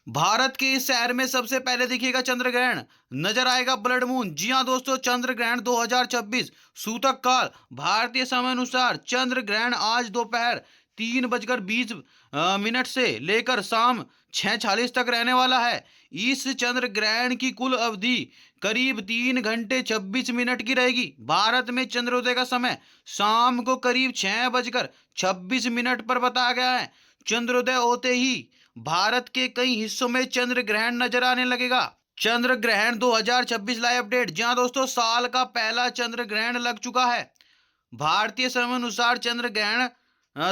भारत के इस शहर में सबसे पहले दिखेगा चंद्र ग्रहण, नजर आएगा ब्लड मून। जी हां दोस्तों, चंद्र ग्रहण 2026 सूतक काल भारतीय समय अनुसार चंद्र ग्रहण आज दोपहर 3:20 से लेकर शाम 6:40 तक रहने वाला है। इस चंद्र ग्रहण की कुल अवधि करीब 3 घंटे 26 मिनट की रहेगी। भारत में चंद्रोदय का समय शाम को करीब 6:26 पर बताया गया है। चंद्रोदय होते ही भारत के कई हिस्सों में चंद्र ग्रहण नजर आने लगेगा। चंद्र ग्रहण 2026 लाइव अपडेट। जहां दोस्तों साल का पहला चंद्र ग्रहण लग चुका है। भारतीय समय अनुसार चंद्र ग्रहण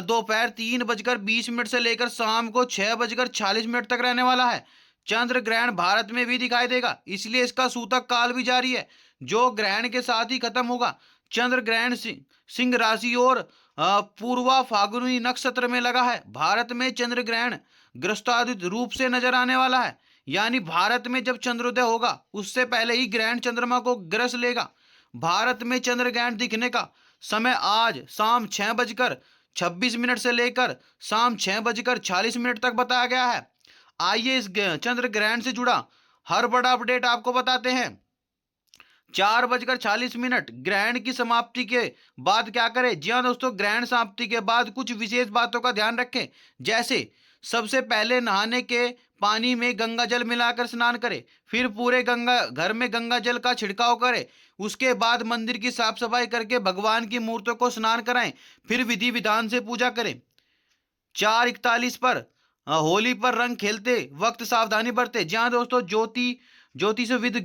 दोपहर 3:20 से लेकर शाम को 6:46 तक रहने वाला है। चंद्र ग्रहण भारत में भी दिखाई देगा, इसलिए इसका सूतक काल भी जारी है, जो ग्रहण के साथ ही खत्म होगा। चंद्र ग्रहण सिंह राशि और पूर्वा फाल्गुनी नक्षत्र में लगा है। भारत में चंद्र ग्रहण ग्रस्तादित रूप से नजर आने वाला है, यानी भारत में जब चंद्रोदय होगा उससे पहले ही ग्रहण चंद्रमा को ग्रस लेगा। भारत में चंद्र ग्रहण दिखने का समय आज शाम 6:26 से लेकर शाम 6:40 तक बताया गया है। आइए इस चंद्र ग्रहण से जुड़ा हर बड़ा अपडेट आपको बताते हैं। 4:40 ग्रहण की समाप्ति के बाद क्या करें? जी हाँ दोस्तों, ग्रहण समाप्ति के बाद कुछ विशेष बातों का ध्यान रखें। जैसे सबसे पहले नहाने के पानी में गंगा जल मिलाकर स्नान करें, फिर पूरे गंगा घर में गंगा जल का छिड़काव करें, उसके बाद मंदिर की साफ सफाई करके भगवान की मूर्तों को स्नान कराएं, फिर विधि विधान से पूजा करें। 4:41 पर होली पर रंग खेलते वक्त सावधानी बरते। जी हाँ दोस्तों, ज्योतिषविद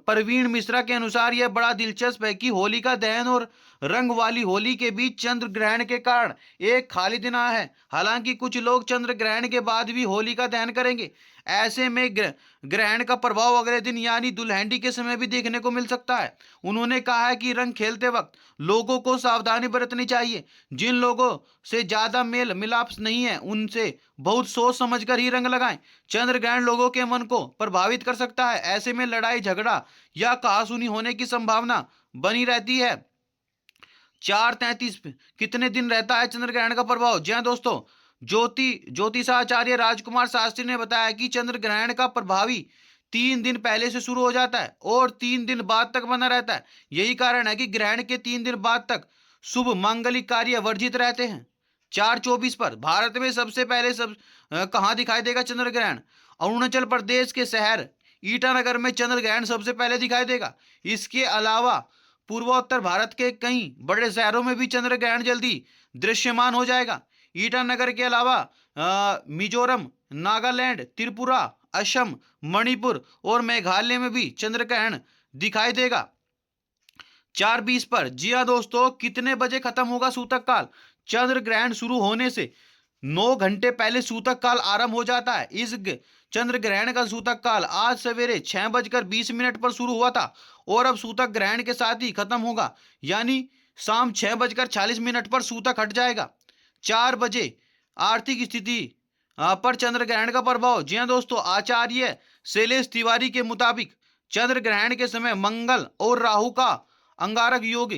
प्रवीण मिश्रा के अनुसार यह बड़ा दिलचस्प है कि होलिका दहन और रंग वाली होली के बीच चंद्र ग्रहण के कारण एक खाली दिन आया है। हालांकि कुछ लोग चंद्र ग्रहण के बाद भी होलिका दहन करेंगे। ऐसे में ग्रहण का प्रभाव अगले दिन यानी दुल्हनडी के समय भी देखने को मिल सकता है। उन्होंने कहा है कि रंग खेलते वक्त लोगों को सावधानी बरतनी चाहिए। जिन लोगों से ज्यादा मेल मिलाप नहीं है उनसे बहुत सोच समझकर ही रंग लगाएं। चंद्र ग्रहण लोगों के मन को प्रभावित कर सकता है, ऐसे में लड़ाई झगड़ा या कहासुनी होने की संभावना बनी रहती है। 4:33 कितने दिन रहता है चंद्र ग्रहण का प्रभाव? जी हाँ दोस्तों, ज्योतिषाचार्य राजकुमार शास्त्री ने बताया कि चंद्र ग्रहण का प्रभावी 3 दिन पहले से शुरू हो जाता है और 3 दिन बाद तक बना रहता है। यही कारण है कि ग्रहण के 3 दिन बाद तक शुभ मांगलिक कार्य वर्जित रहते हैं। 4:24 पर भारत में सबसे पहले कहाँ दिखाई देगा चंद्र ग्रहण? अरुणाचल प्रदेश के शहर ईटानगर में चंद्र ग्रहण सबसे पहले दिखाई देगा। इसके अलावा पूर्वोत्तर भारत के कई बड़े शहरों में भी चंद्र ग्रहण जल्दी दृश्यमान हो जाएगा। ईटानगर के अलावा मिजोरम, नागालैंड, त्रिपुरा, असम, मणिपुर और मेघालय में भी चंद्र ग्रहण दिखाई देगा। 4:20 पर। जी हाँ दोस्तों, कितने बजे खत्म होगा सूतक काल? चंद्र ग्रहण शुरू होने से 9 घंटे पहले सूतक काल आरंभ हो जाता है। इस चंद्र ग्रहण का सूतक काल आज सवेरे 6:20 पर शुरू हुआ था और अब सूतक ग्रहण के साथ ही खत्म होगा, यानी शाम 6:40 पर सूतक हट जाएगा। 4 बजे आर्थिक स्थिति पर चंद्र ग्रहण का प्रभाव। जी हाँ दोस्तों, आचार्य शैलेश तिवारी के मुताबिक चंद्र ग्रहण के समय मंगल और राहु का अंगारक योग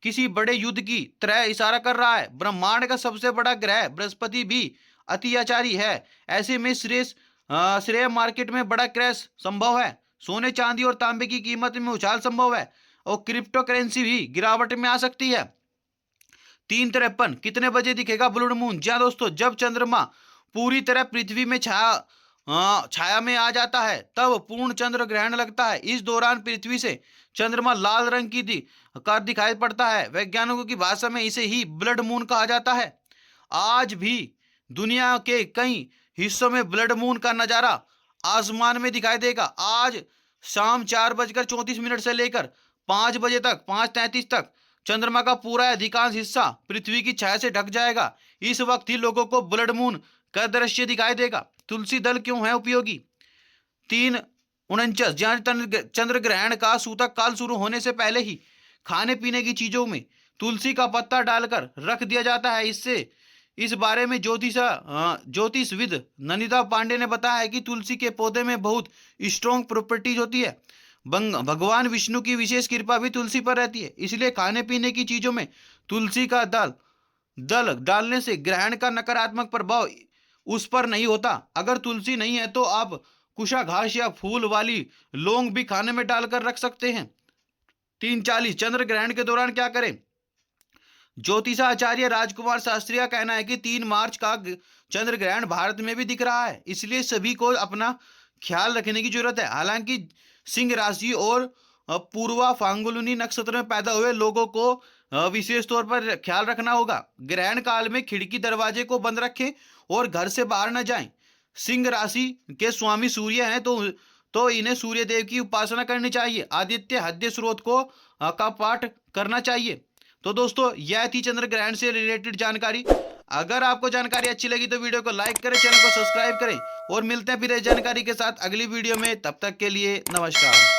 किसी बड़े युद्ध की तरह इशारा कर रहा है। ब्रह्मांड का सबसे बड़ा ग्रह बृहस्पति भी अत्याचारी है। ऐसे में श्रेय मार्केट में बड़ा क्रैश संभव है। सोने चांदी और तांबे की कीमत में उछाल संभव है और क्रिप्टो करेंसी भी गिरावट में आ सकती है। 3:53 कितने बजे दिखेगा ब्लड मून? जी हाँ दोस्तों, जब चंद्रमा पूरी तरह पृथ्वी में छाया में आ जाता है तब पूर्ण चंद्र ग्रहण लगता है। इस दौरान पृथ्वी से चंद्रमा लाल रंग की दिखाई पड़ता है। वैज्ञानिकों की भाषा में इसे ही ब्लड मून कहा जाता है। आज भी दुनिया के कई हिस्सों में ब्लड मून का नजारा आसमान में दिखाई देगा। आज शाम 4:34 से लेकर 5 बजे तक 5:33 तक चंद्रमा का पूरा अधिकांश हिस्सा पृथ्वी की छाया से ढक जाएगा। इस वक्त ही लोगों को ब्लड मून का दृश्य दिखाई देगा। तुलसी दल क्यों है उपयोगी? 3:49 जहां चंद्र ग्रहण का सूतक काल शुरू होने से पहले ही खाने पीने की चीजों में तुलसी का पत्ता डालकर रख दिया जाता है। इस बारे में ज्योतिषविद ननिदा पांडे ने बताया है कि तुलसी के पौधे में बहुत स्ट्रॉन्ग प्रॉपर्टीज होती है। भगवान विष्णु की विशेष कृपा भी तुलसी पर रहती है, इसलिए खाने पीने की चीजों में तुलसी का दल डालने से ग्रहण का नकारात्मक प्रभाव उस पर नहीं होता। अगर तुलसी नहीं है तो आप कुशा घास या फूल वाली लौंग भी खाने में डालकर रख सकते हैं। 3:40 चंद्र ग्रहण के दौरान क्या करें? ज्योतिषाचार्य राजकुमार शास्त्री का कहना है कि 3 मार्च का चंद्र ग्रहण भारत में भी दिख रहा है, इसलिए सभी को अपना ख्याल रखने की जरूरत है। हालांकि सिंह राशि और पूर्वा फांगुलुनी नक्षत्र में पैदा हुए लोगों को विशेष तौर पर ख्याल रखना होगा। ग्रहण काल में खिड़की दरवाजे को बंद रखें और घर से बाहर न जाएं। सिंह राशि के स्वामी सूर्य हैं, तो इन्हें सूर्य देव की उपासना करनी चाहिए। आदित्य हृदय स्रोत को का पाठ करना चाहिए। तो दोस्तों, यह थी चंद्र ग्रहण से रिलेटेड जानकारी। अगर आपको जानकारी अच्छी लगी तो वीडियो को लाइक करें, चैनल को सब्सक्राइब करें और मिलते हैं फिर इस जानकारी के साथ अगली वीडियो में। तब तक के लिए नमस्कार।